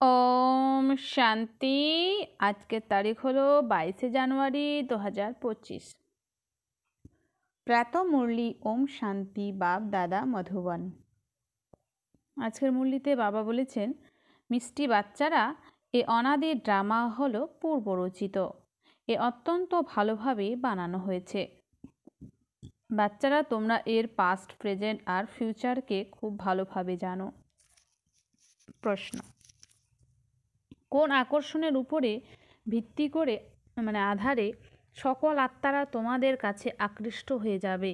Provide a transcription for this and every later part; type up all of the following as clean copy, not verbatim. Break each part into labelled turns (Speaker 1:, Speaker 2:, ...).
Speaker 1: ওম শান্তি। আজকের তারিখ হলো 22 জানুয়ারি 2025। প্রাতঃ মুরলি ওম শান্তি বাপ দাদা মধুবন। আজকের মুরলিতে বাবা বলেছেন, মিষ্টি বাচ্চারা, এ অনাদি ড্রামা হলো পূর্বরচিত। এ অত্যন্ত ভালোভাবে বানানো হয়েছে। বাচ্চারা, তোমরা এর পাস্ট, প্রেজেন্ট আর ফিউচারকে খুব ভালোভাবে জানো। প্রশ্ন: কোন আকর্ষণের উপরে ভিত্তি করে আধারে সকল আত্মারা তোমাদের কাছে আকৃষ্ট হয়ে যাবে?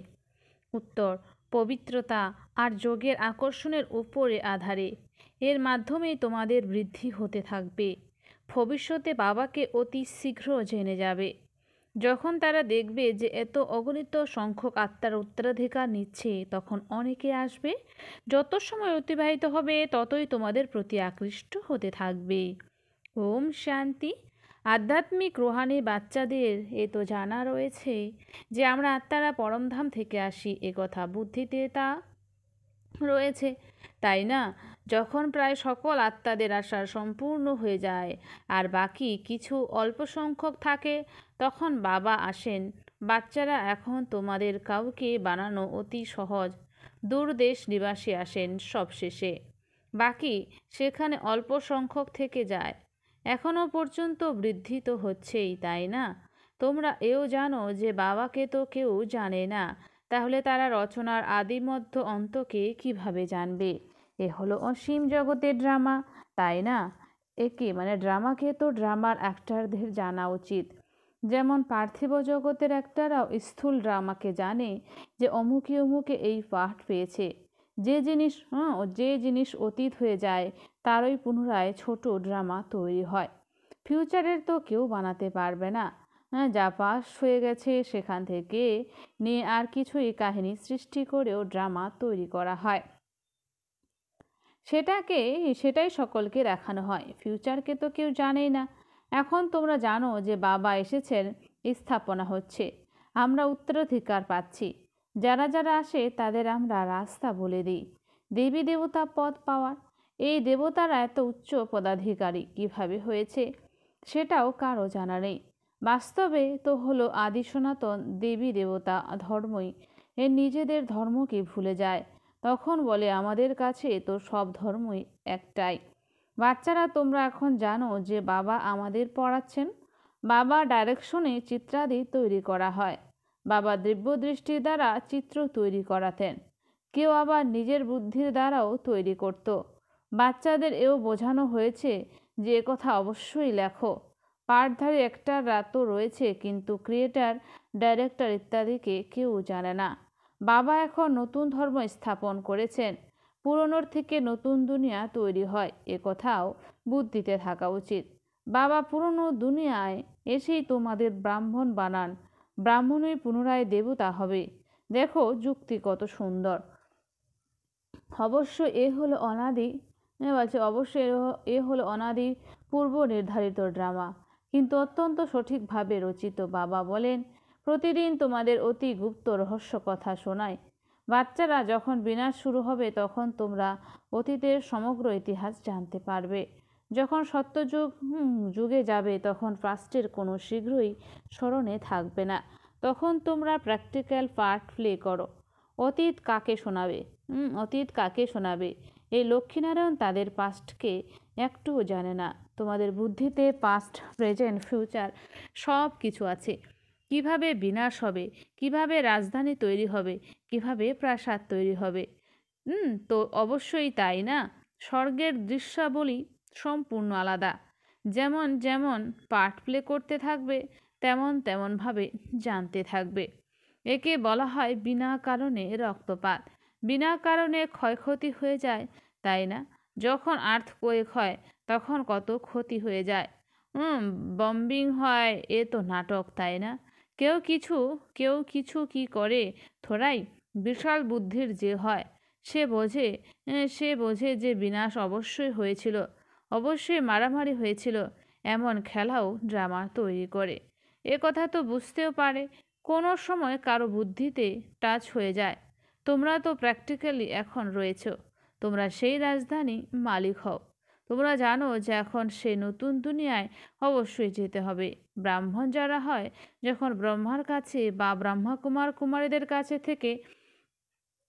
Speaker 1: উত্তর: পবিত্রতা আর যোগের আকর্ষণের উপরে আধারে। এর মাধ্যমেই তোমাদের বৃদ্ধি হতে থাকবে। ভবিষ্যতে বাবাকে অতি শীঘ্র জেনে যাবে। যখন তারা দেখবে যে এত অগণিত সংখ্যক আত্মার উত্তরাধিকার নিচ্ছে, তখন অনেকে আসবে। যত সময় অতিবাহিত হবে ততই তোমাদের প্রতি আকৃষ্ট হতে থাকবে। ওম শান্তি। আধ্যাত্মিক রোহানি বাচ্চাদের এ তো জানা রয়েছে যে আমরা আত্মারা পরমধাম থেকে আসি, একথা বুদ্ধিতে তা রয়েছে, তাই না? যখন প্রায় সকল আত্মাদের আশা সম্পূর্ণ হয়ে যায় আর বাকি কিছু অল্প সংখ্যক থাকে, তখন বাবা আসেন। বাচ্চারা, এখন তোমাদের কাউকে বানানো অতি সহজ। দূরদেশ নিবাসী আসেন সবশেষে, বাকি সেখানে অল্প সংখ্যক থেকে যায়। এখনও পর্যন্ত বৃদ্ধি তো হচ্ছেই, তাই না? তোমরা এও জানো যে বাবাকে তো কেউ জানে না, তাহলে তারা রচনার আদি মধ্য অন্তকে কিভাবে জানবে? এ হলো অসীম জগতের ড্রামা, তাই না? একে ড্রামাকে তো ড্রামার অ্যাক্টরদের জানা উচিত। যেমন পার্থিব জগতের অ্যাক্টররাও স্থূল ড্রামাকে জানে যে অমুকে অমুকে এই পাঠ পেয়েছে। যে জিনিস অতীত হয়ে যায় তারই পুনরায় ছোট ড্রামা তৈরি হয়। ফিউচারের তো কেউ বানাতে পারবে না। যা পাস হয়ে গেছে সেখান থেকে নিয়ে আর কিছুই কাহিনী সৃষ্টি করেও ড্রামা তৈরি করা হয়। সেটাই সকলকে দেখানো হয়। ফিউচারকে তো কেউ জানেই না। এখন তোমরা জানো যে বাবা এসেছেন, স্থাপনা হচ্ছে, আমরা উত্তরাধিকার পাচ্ছি। যারা যারা আসে তাদের আমরা রাস্তা বলে দিই দেবী দেবতা পদ পাওয়ার। এই দেবতারা এত উচ্চ পদাধিকারী কিভাবে হয়েছে সেটাও কারো জানা নেই। বাস্তবে তো হলো আদি সনাতন দেবী দেবতা ধর্মই এর নিজেদের ধর্মকে ভুলে যায়। তখন বলে আমাদের কাছে তো সব ধর্মই একটাই। বাচ্চারা, তোমরা এখন জানো যে বাবা আমাদের পড়াচ্ছেন। বাবা ডাইরেকশনে চিত্রাদি তৈরি করা হয়। বাবা দিব্য দৃষ্টির দ্বারা চিত্র তৈরি করাতেন। কেউ আবার নিজের বুদ্ধির দ্বারাও তৈরি করত। বাচ্চাদের এও বোঝানো হয়েছে যে কথা অবশ্যই লেখো। পাঠধারী অ্যাক্টররা তো রয়েছে, কিন্তু ক্রিয়েটার, ডাইরেক্টর ইত্যাদিকে কেউ জানে না। বাবা এখন নতুন ধর্ম স্থাপন করেছেন। পুরনোর থেকে নতুন দুনিয়া তৈরি হয়, এ কথাও বুদ্ধিতে থাকা উচিত। বাবা পুরনো দুনিয়ায় এসেই তোমাদের ব্রাহ্মণ বানান। ব্রাহ্মণই পুনরায় দেবতা হবে। দেখো যুক্তি কত সুন্দর। অবশ্য এ হলো অনাদি পূর্ব নির্ধারিত ড্রামা, কিন্তু অত্যন্ত সঠিকভাবে রচিত। বাবা বলেন, প্রতিদিন তোমাদের অতি গুপ্ত রহস্য কথা শোনায়। বাচ্চারা, যখন বিনাশ শুরু হবে তখন তোমরা অতীতের সমগ্র ইতিহাস জানতে পারবে। যখন যুগে যাবে তখন পাস্টের কোনো শীঘ্রই স্মরণে থাকবে না। তখন তোমরা প্র্যাকটিক্যাল পার্ট প্লে করো। অতীত কাকে শোনাবে? এই লক্ষ্মীনারায়ণ তাদের পাস্টকে একটুও জানে না। তোমাদের বুদ্ধিতে পাস্ট, প্রেজেন্ট, ফিউচার সব কিছু আছে। কিভাবে বিনাশ হবে, কিভাবে রাজধানী তৈরি হবে, কিভাবে প্রাসাদ তৈরি হবে। তো অবশ্যই, তাই না? স্বর্গের দৃশ্যাবলী সম্পূর্ণ আলাদা। যেমন যেমন পার্ট প্লে করতে থাকবে তেমনভাবে জানতে থাকবে। একে বলা হয় বিনা কারণে রক্তপাত। বিনা কারণে ক্ষয়ক্ষতি হয়ে যায়, তাই না? যখন আর্থকোয়েক হয় তখন কত ক্ষতি হয়ে যায়। বম্বিং হয়, এ তো নাটক, তাই না? কেউ কিছু কি করে থোড়াই। বিশাল বুদ্ধির যে হয় সে বোঝে যে বিনাশ অবশ্যই হয়েছিল, অবশ্যই মারামারি হয়েছিল। এমন খেলাও ড্রামা তৈরি করে। এ কথা তো বুঝতেও পারে। কোনো সময় কারো বুদ্ধিতে টাচ হয়ে যায়। তোমরা তো প্র্যাকটিক্যালি এখন রয়েছ। তোমরা সেই রাজধানী মালিক হও। তোমরা জানো যে এখন সেই নতুন দুনিয়ায় অবশ্যই যেতে হবে। ব্রাহ্মণ যারা হয় যখন ব্রহ্মার কাছে বা ব্রহ্মকুমার কুমারীদের কাছে থেকে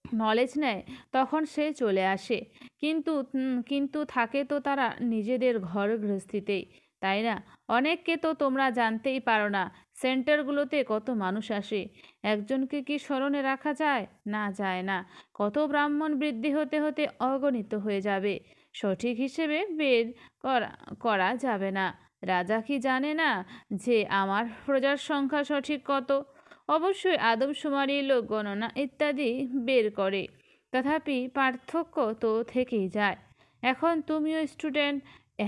Speaker 1: নলেজ নেয় তখন সে চলে আসে, কিন্তু থাকে তো তারা নিজেদের ঘর গৃহস্থিতেই, তাই না? অনেককে তো তোমরা জানতেই পারো না। সেন্টারগুলোতে কত মানুষ আসে, একজনকে কি স্মরণে রাখা যায়? না, যায় না। কত ব্রাহ্মণ বৃদ্ধি হতে হতে অগণিত হয়ে যাবে, সঠিক হিসেবে বের করা করা যাবে না। রাজা কি জানে না যে আমার প্রজার সংখ্যা সঠিক কত? অবশ্যই আদমশুমারি, লোক গণনা ইত্যাদি বের করে, তথাপি পার্থক্য তো থেকেই যায়। এখন তুমিও স্টুডেন্ট,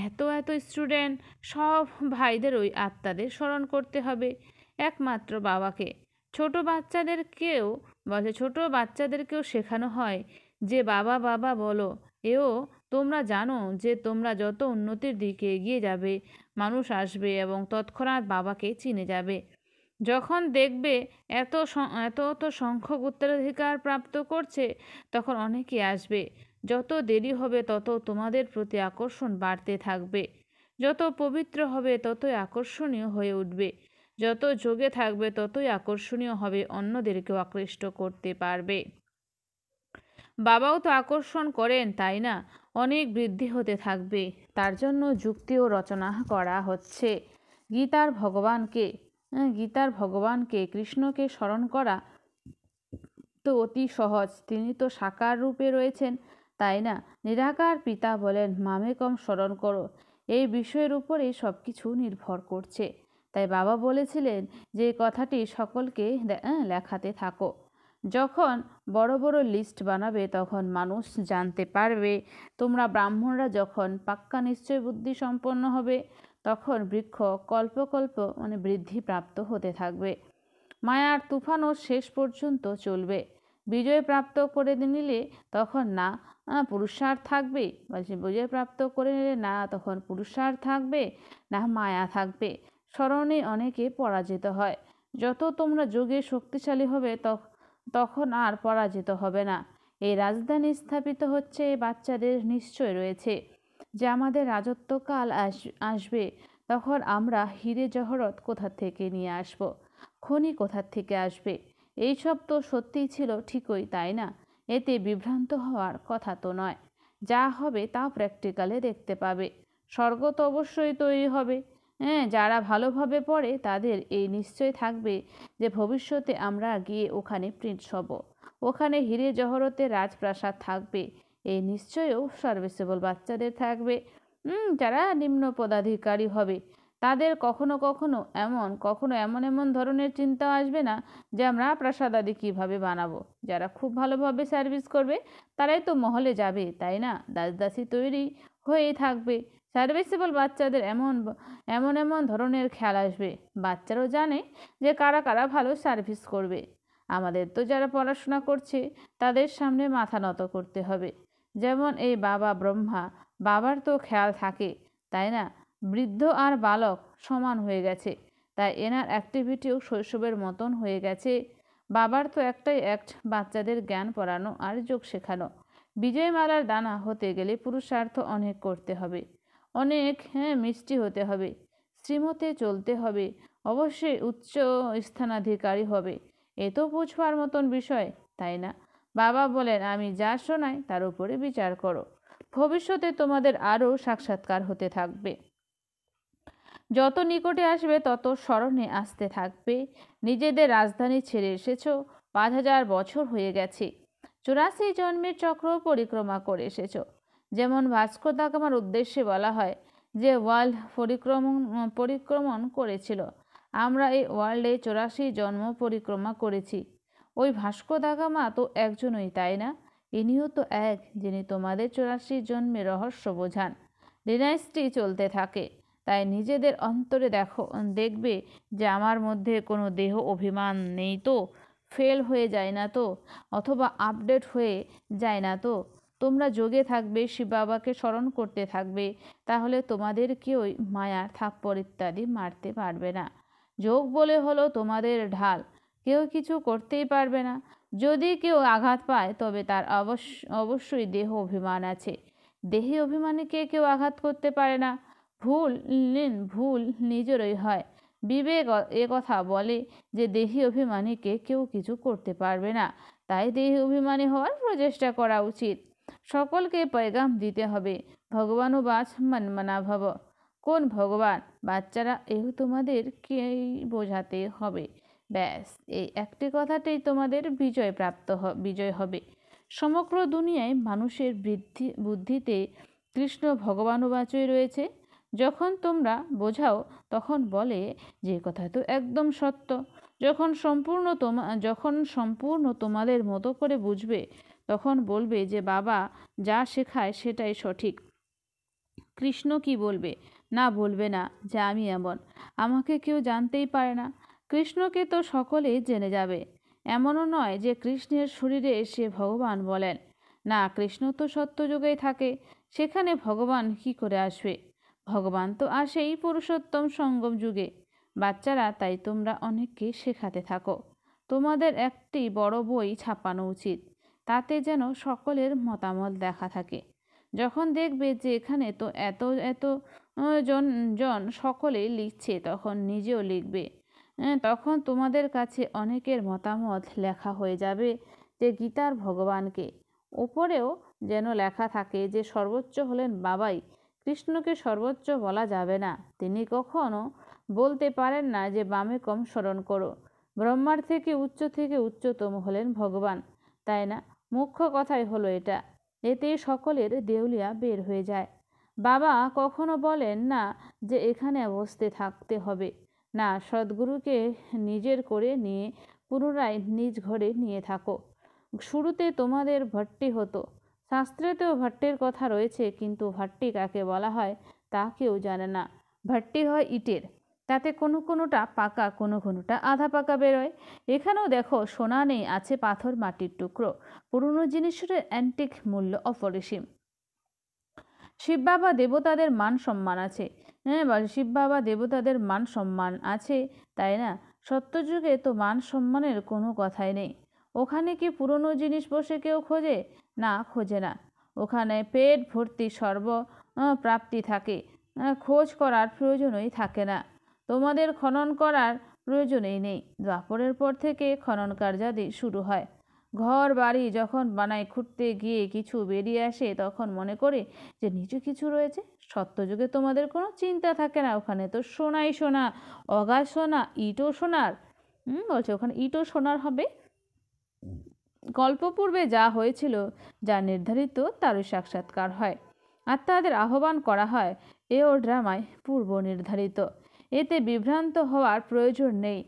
Speaker 1: এত এত স্টুডেন্ট, সব ভাইদেরই আত্মাদের স্মরণ করতে হবে, একমাত্র বাবাকে। ছোট বাচ্চাদেরকেও শেখানো হয় যে বাবা বাবা বলো। এও তোমরা জানো যে তোমরা যত উন্নতির দিকে এগিয়ে যাবে, মানুষ আসবে এবং তৎক্ষণাৎ বাবাকে চিনে যাবে। যখন দেখবে এত এত সংখ্যক উত্তরাধিকার প্রাপ্ত করছে, তখন অনেকে আসবে। যত দেরি হবে তত তোমাদের প্রতি আকর্ষণ বাড়তে থাকবে। যত পবিত্র হবে ততই আকর্ষণীয় হয়ে উঠবে। যত যোগে থাকবে ততই আকর্ষণীয় হবে, অন্যদেরকেও আকৃষ্ট করতে পারবে। বাবাও তো আকর্ষণ করেন, তাই না? অনেক বৃদ্ধি হতে থাকবে, তার জন্য যুক্তিও রচনা করা হচ্ছে। গীতার ভগবানকে কৃষ্ণকে স্মরণ করা তো অতি সহজ, তিনি তো সাকার রূপে রয়েছেন, তাই না? নিরাকার পিতা বলেন মামেকম স্মরণ করো। এই বিষয়ের উপরেই সব কিছু নির্ভর করছে। তাই বাবা বলেছিলেন যে কথাটি সকলকে লেখাতে থাকো। যখন বড় বড় লিস্ট বানাবে তখন মানুষ জানতে পারবে তোমরা ব্রাহ্মণরা যখন পাক্কা নিশ্চয় বুদ্ধি সম্পন্ন হবে, তখন বৃক্ষ কল্প বৃদ্ধি প্রাপ্ত হতে থাকবে। মায়ার তুফানও শেষ পর্যন্ত চলবে। বিজয় প্রাপ্ত করে নিলে তখন না পুরুষার্থ থাকবে, বিজয় প্রাপ্ত করে নিলে না তখন পুরুষার্থ থাকবে, না মায়া থাকবে। স্মরণে অনেকে পরাজিত হয়। যত তোমরা যোগে শক্তিশালী হবে তখন আর পরাজিত হবে না। এই রাজধানী স্থাপিত হচ্ছে, এই বাচ্চাদের নিশ্চয় রয়েছে যে আমাদের রাজত্বকাল আসবে, তখন আমরা হিরে জহরত কোথা থেকে নিয়ে আসব, খনি কোথার থেকে আসবে? এইসব তো সত্যিই ছিল ঠিকই, তাই না? এতে বিভ্রান্ত হওয়ার কথা তো নয়। যা হবে তা প্র্যাকটিক্যালে দেখতে পাবে। স্বর্গ তো অবশ্যই তৈরি হবে। যারা ভালোভাবে পড়ে তাদের এই নিশ্চয় থাকবে যে ভবিষ্যতে আমরা গিয়ে ওখানে প্রিন্স হব, ওখানে হিরে জহরতে রাজপ্রাসাদ থাকবে। এই নিশ্চয়ও সার্ভিসেবল বাচ্চাদের থাকবে। যারা নিম্ন পদাধিকারী হবে তাদের কখনো এমন ধরনের চিন্তা আসবে না যে আমরা প্রাসাদ আদি কীভাবে বানাবো। যারা খুব ভালোভাবে সার্ভিস করবে তারাই তো মহলে যাবে, তাই না? দাসদাসী তৈরি হয়েই থাকবে। সার্ভিসেবল বাচ্চাদের এমন ধরনের খেয়াল আসবে, বাচ্চারাও জানে যে কারা কারা ভালো সার্ভিস করবে। আমাদের তো যারা পড়াশোনা করছে তাদের সামনে মাথা নত করতে হবে। যেমন এই বাবা ব্রহ্মা, বাবার তো খেয়াল থাকে, তাই না? বৃদ্ধ আর বালক সমান হয়ে গেছে, তাই এনার অ্যাক্টিভিটিও শৈশবের মতন হয়ে গেছে। বাবার তো একটাই অ্যাক্ট, বাচ্চাদের জ্ঞান পড়ানো আর যোগ শেখানো। বিজয়মালার দানা হতে গেলে পুরুষার্থ অনেক করতে হবে, অনেক মিষ্টি হতে হবে, শ্রীমতে চলতে হবে, অবশ্যই উচ্চ স্থানাধিকারী হবে। এ তো বুঝবার মতন বিষয়, তাই না? বাবা বলেন আমি যা শোনাই তার উপরে বিচার করো, ভবিষ্যতে তোমাদের আরও সাক্ষাৎকার হতে থাকবে। যত নিকটে আসবে তত স্মরণে আসতে থাকবে নিজেদের রাজধানী ছেড়ে এসেছ, 5000 বছর হয়ে গেছে, 84 জন্মের চক্র পরিক্রমা করে এসেছ। যেমন ভাস্কো দা গামার উদ্দেশ্যে বলা হয় যে ওয়ার্ল্ড পরিক্রমণ করেছিল, আমরা এই ওয়ার্ল্ডে 84 জন্ম পরিক্রমা করেছি। ওই ভাস্কো দা গামা তো একজনই, তাই না? ইনিও তো এক, যিনি তোমাদের 84 জন্মের রহস্য বোঝান। ডিনাইস্টি চলতে থাকে, তাই নিজেদের অন্তরে দেখবে যে আমার মধ্যে কোনো দেহ অভিমান নেই তো, ফেল হয়ে যায় না তো, অথবা আপডেট হয়ে যায় না তো। তোমরা যোগে থাকবে, শিব বাবাকে স্মরণ করতে থাকবে, তাহলে তোমাদের কেউই মায়ার থাপ্পড় ইত্যাদি মারতে পারবে না। যোগ বলে হলো তোমাদের ঢাল, কেউ কিছু করতেই পারবে না। যদি কেউ আঘাত পায় তবে তার অবশ্যই দেহ অভিমান আছে, দেহে অভিমানীকে কেউ আঘাত করতে পারে না। ভুল নিজেরই হয়। বিবেক এ কথা বলে যে দেহি অভিমানীকে কেউ কিছু করতে পারবে না, তাই দেহি অভিমানী হওয়ার প্রচেষ্টা করা উচিত। সকলকে পয়গাম দিতে হবে, ভগবানও বাচ মনমনা ভব। কোন ভগবান? বাচ্চারা, এও তোমাদেরকেই বোঝাতে হবে। ব্যাস, এই একটি কথাতেই তোমাদের বিজয় হবে। সমগ্র দুনিয়ায় মানুষের বুদ্ধিতে কৃষ্ণ ভগবানুবাচই রয়েছে। যখন তোমরা বোঝাও তখন বলে যে কথা তো একদম সত্য। যখন সম্পূর্ণ তোমাদের মতো করে বুঝবে তখন বলবে যে বাবা যা শেখায় সেটাই সঠিক। কৃষ্ণ কি বলবে? না, বলবে না যে আমি এমন, আমাকে কেউ জানতেই পারে না। কৃষ্ণকে তো সকলেই জেনে যাবে। এমনও নয় যে কৃষ্ণের শরীরে এসে ভগবান বলেন। না, কৃষ্ণ তো সত্যযুগেই থাকে, সেখানে ভগবান কি করে আসবে? ভগবান তো আসেই পুরুষোত্তম সঙ্গম যুগে। বাচ্চারা, তাই তোমরা অনেককে শেখাতে থাকো। তোমাদের একটি বড় বই ছাপানো উচিত, তাতে যেন সকলের মতামত লেখা থাকে। যখন দেখবে যে এখানে তো এত এত জন সকলেই লিখছে, তখন নিজেও লিখবে। তখন তোমাদের কাছে অনেকের মতামত লেখা হয়ে যাবে যে গীতার ভগবানকে। ওপরেও যেন লেখা থাকে যে সর্বোচ্চ হলেন বাবাই। কৃষ্ণকে সর্বোচ্চ বলা যাবে না, তিনি কখনো বলতে পারেন না যে বামে কম স্মরণ করো। ব্রহ্মার থেকে উচ্চতম হলেন ভগবান, তাই না? মুখ্য কথাই হলো এটা। এতেই সকলের দেউলিয়া বের হয়ে যায়। বাবা কখনো বলেন না যে এখানে বসতে থাকতে হবে। না, সদ্গুরুকে নিজের করে নিয়ে পুনরায় নিজ ঘরে নিয়ে থাকো। শুরুতে তোমাদের ভট্টি হতো। শাস্ত্রেতেও ভট্টের কথা রয়েছে, কিন্তু ভট্টি কাকে বলা হয় তা কেউ জানে না। ভট্টি হয় ইটের, তাতে কোনোটা পাকা, কোনোটা আধা পাকা বেরোয়। এখানেও দেখো, সোনা নেই, আছে পাথর মাটির টুকরো। পুরনো জিনিসের অ্যান্টিক মূল্য অপরিসীম। শিব বাবা দেবতাদের মান সম্মান আছে। শিব বাবা দেবতাদের মান সম্মান আছে, তাই না? সত্যযুগে তো মান সম্মানের কোনো কথাই নেই। ওখানে কি পুরনো জিনিস বসে কেউ খোঁজে? না, খোঁজে না। ওখানে পেট ভর্তি প্রাপ্তি থাকে। খোঁজ করার প্রয়োজনই থাকে না। তোমাদের খনন করার প্রয়োজনই নেই। দ্বাপরের পর থেকে খনন কার্যাদি শুরু হয়। ঘর বাড়ি যখন বানায়, খুঁড়তে গিয়ে কিছু বেরিয়ে আসে, তখন মনে করে যে নিচে কিছু রয়েছে। সত্যযুগে তোমাদের কোনো চিন্তা থাকে না, ওখানে তো সোনাই সোনা, অগাধ সোনা, ইটও সোনার। বলছে ওখানে ইটও সোনার হবে। কল্পপূর্বে যা হয়েছিল, যা নির্ধারিত, তারই সাক্ষাৎকার হয়। আত্মাদের আহ্বান করা হয়, এও ড্রামায় পূর্ব নির্ধারিত। এতে বিভ্রান্ত হওয়ার প্রয়োজন নেই।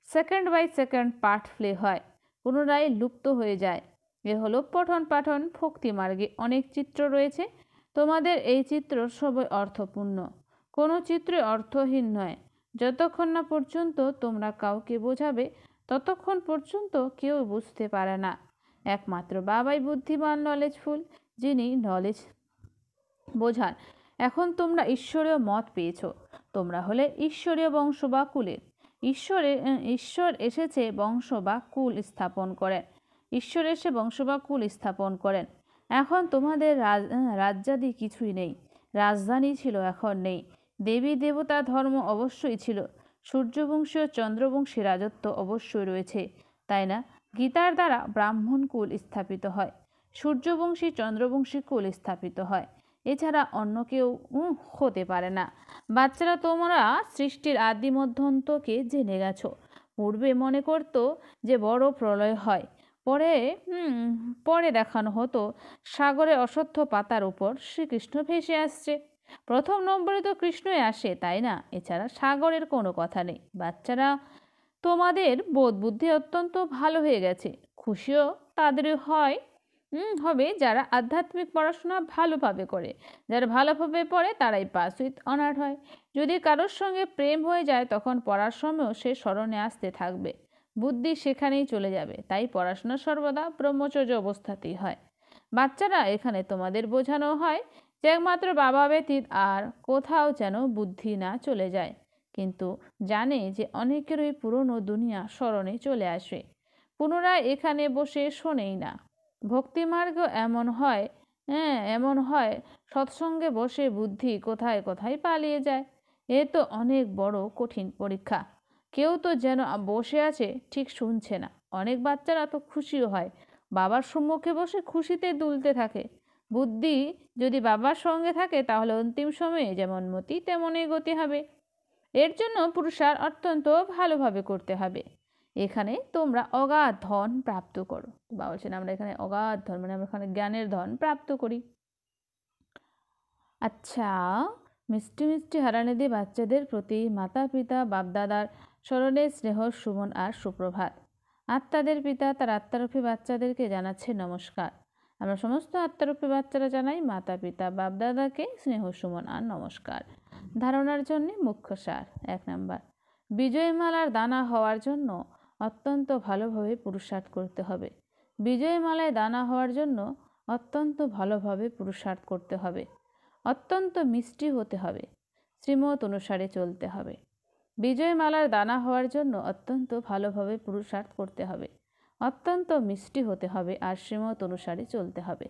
Speaker 1: Second by second part play হয়, পুনরায় লুপ্ত হয়ে যায়। এ হলো পঠন পাঠন। ভক্তি মার্গে অনেক চিত্র রয়েছে। তোমাদের এই চিত্র সবই অর্থপূর্ণ, কোনো চিত্রই অর্থহীন নয়। যতক্ষণ না পর্যন্ত তোমরা কাউকে বোঝাবে, ততক্ষণ পর্যন্ত কেউ বুঝতে পারে না। একমাত্র বাবাই বুদ্ধিমান, নলেজফুল, যিনি নলেজ বোঝান। এখন তোমরা ঈশ্বরীয় মত পেয়েছ। তোমরা হলে ঈশ্বরীয় বংশ বা কুলের। ঈশ্বর এসেছে বংশ বা কুল স্থাপন করেন। ঈশ্বর এসে বংশ বা কুল স্থাপন করেন। এখন তোমাদের রাজ্যাদি কিছুই নেই। রাজধানী ছিল, এখন নেই। দেবী দেবতা ধর্ম অবশ্যই ছিল। সূর্যবংশী ও চন্দ্রবংশী রাজত্ব অবশ্যই রয়েছে, তাই না? গীতার দ্বারা ব্রাহ্মণ কুল স্থাপিত হয়, সূর্যবংশী চন্দ্রবংশী কুল স্থাপিত হয়। এছাড়া অন্য কেউ হতে পারে না। বাচ্চারা, তোমরা সৃষ্টির আদি মধ্যান্তকে জেনে গেছো। পূর্বে মনে করতো যে বড় প্রলয় হয়, পরে দেখানো হতো সাগরে অশ্বত্থ পাতার উপর শ্রীকৃষ্ণ ভেসে আসছে। প্রথম নম্বরে তো কৃষ্ণই আসে, তাই না? এছাড়া সাগরের কোনো কথা নেই। বাচ্চারা, তোমাদের বোধ বুদ্ধি অত্যন্ত ভালো হয়ে গেছে। খুশিও তাদেরই হবে যারা আধ্যাত্মিক পড়াশোনা ভালোভাবে করে। যারা ভালোভাবে পড়ে তারাই পাস উইথ অনার হয়। যদি কারোর সঙ্গে প্রেম হয়ে যায়, তখন পড়ার সময়ও সে স্মরণে আসতে থাকবে, বুদ্ধি সেখানেই চলে যাবে। তাই পড়াশোনা সর্বদা ব্রহ্মচর্য অবস্থাতেই হয়। বাচ্চারা, এখানে তোমাদের বোঝানো হয় যে একমাত্র বাবা ব্যতীত আর কোথাও যেন বুদ্ধি না চলে যায়। কিন্তু জানে যে অনেকেরই পুরনো দুনিয়া স্মরণে চলে আসে, পুনরায় এখানে বসে শোনেই না। ভক্তিমার্গ এমন হয় সৎসঙ্গে বসে বুদ্ধি কোথায় কোথায় পালিয়ে যায়। এ তো অনেক বড় কঠিন পরীক্ষা। কেউ তো যেন বসে আছে, ঠিক শুনছে না। অনেক বাচ্চারা তো খুশিও হয়, বাবার সম্মুখে বসে খুশিতে দুলতে থাকে। বুদ্ধি যদি বাবার সঙ্গে থাকে তাহলে অন্তিম সময়ে যেমন মতি তেমনই গতি হবে। এর জন্য পুরুষার্থ অত্যন্ত ভালোভাবে করতে হবে। এখানে তোমরা অগাধ ধন প্রাপ্ত করো। বাবা বলছেন আমরা এখানে অগাধ ধন মানে আমরা এখানে জ্ঞানের ধন প্রাপ্ত করি। আচ্ছা, মিষ্টি মিষ্টি হারানিধি বাচ্চাদের প্রতি মাতা পিতা বাপদাদার স্মরণে স্নেহ সুমন আর সুপ্রভাত। আত্মাদের পিতা তার আত্মারূপী বাচ্চাদেরকে জানাচ্ছে নমস্কার। আমরা সমস্ত আত্মারূপী বাচ্চারা জানাই মাতা পিতা বাপদাদাকে স্নেহ সুমন আর নমস্কার। ধারণার জন্য মুখ্য সার। 1 নম্বর, বিজয়মালার দানা হওয়ার জন্য অত্যন্ত ভালোভাবে পুরুষার্থ করতে হবে। বিজয়মালায় দানা হওয়ার জন্য অত্যন্ত ভালোভাবে পুরুষার্থ করতে হবে। অত্যন্ত মিষ্টি হতে হবে, শ্রীমত অনুসারে চলতে হবে। বিজয়মালার দানা হওয়ার জন্য অত্যন্ত ভালোভাবে পুরুষার্থ করতে হবে, অত্যন্ত মিষ্টি হতে হবে আর শ্রীমত অনুসারে চলতে হবে।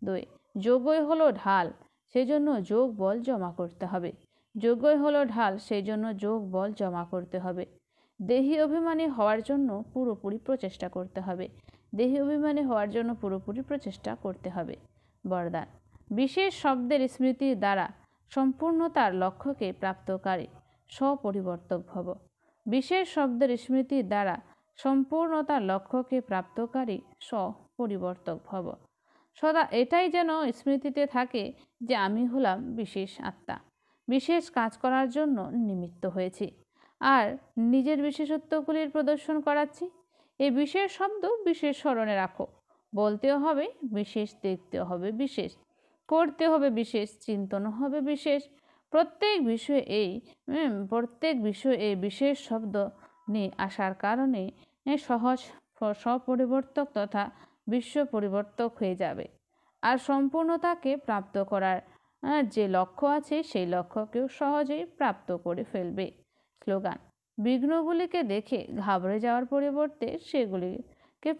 Speaker 1: 2, যোগই হলো ঢাল, সেই জন্য যোগ বল জমা করতে হবে। যোগই হলো ঢাল, সেই জন্য যোগ বল জমা করতে হবে। দেহি অভিমানী হওয়ার জন্য পুরোপুরি প্রচেষ্টা করতে হবে। দেহি অভিমানী হওয়ার জন্য পুরোপুরি প্রচেষ্টা করতে হবে। বরদান, বিশেষ শব্দের স্মৃতির দ্বারা সম্পূর্ণতার লক্ষ্যকে প্রাপ্তকারী স্বপরিবর্তক ভব। বিশেষ শব্দের স্মৃতির দ্বারা সম্পূর্ণতার লক্ষ্যকে প্রাপ্তকারী স্বপরিবর্তক ভব। সদা এটাই যেন স্মৃতিতে থাকে যে আমি হলাম বিশেষ আত্মা, বিশেষ কাজ করার জন্য নিমিত্ত হয়েছি আর নিজের বিশেষত্বগুলির প্রদর্শন করাচ্ছি। এই বিশেষ শব্দ বিশেষ স্মরণে রাখো। বলতেও হবে বিশেষ, দেখতেও হবে বিশেষ, করতে হবে বিশেষ, চিন্তনও হবে বিশেষ। প্রত্যেক বিষয়ে এই বিশেষ শব্দ নিয়ে আসার কারণে সহজ স্বপরিবর্তক তথা বিশ্ব পরিবর্তক হয়ে যাবে আর সম্পূর্ণতাকে প্রাপ্ত করার যে লক্ষ্য আছে সেই লক্ষ্যকেও সহজেই প্রাপ্ত করে ফেলবে। স্লোগান, বিঘ্নগুলিকে দেখে ঘাবড়ে যাওয়ার পরিবর্তে সেগুলিকে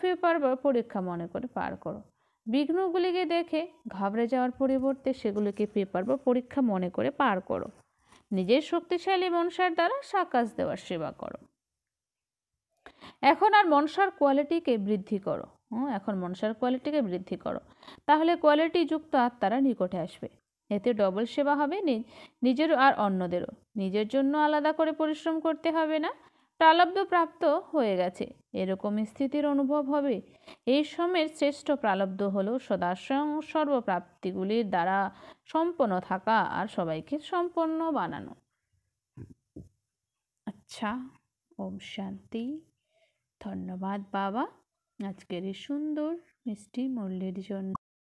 Speaker 1: পরীক্ষা মনে করে পার করো। বিঘ্নগুলিকে দেখে ঘাবড়ে যাওয়ার পরিবর্তে সেগুলিকে পরীক্ষা মনে করে পার করো। নিজের শক্তিশালী মনসার দ্বারা সাকাশ দেওয়ার সেবা করো। এখন আর মনসার কোয়ালিটিকে বৃদ্ধি করো। এখন মনসার কোয়ালিটিকে বৃদ্ধি করো, তাহলে কোয়ালিটি যুক্ত আত্মারা নিকটে আসবে। এতে ডবল সেবা হবে, নিজেরও আর অন্যদেরও। নিজের জন্য আলাদা করে পরিশ্রম করতে হবে না, প্রালব্ধ প্রাপ্ত হয়ে গেছে এরকম স্থিতির অনুভব হবে। এই সময়ের শ্রেষ্ঠ প্রালব্ধ হলো সদা সর্বপ্রাপ্তিগুলির দ্বারা সম্পন্ন থাকা আর সবাইকে সম্পন্ন বানানো। আচ্ছা, ওম শান্তি। ধন্যবাদ বাবা আজকের এই সুন্দর মিষ্টি মুরলির জন্য।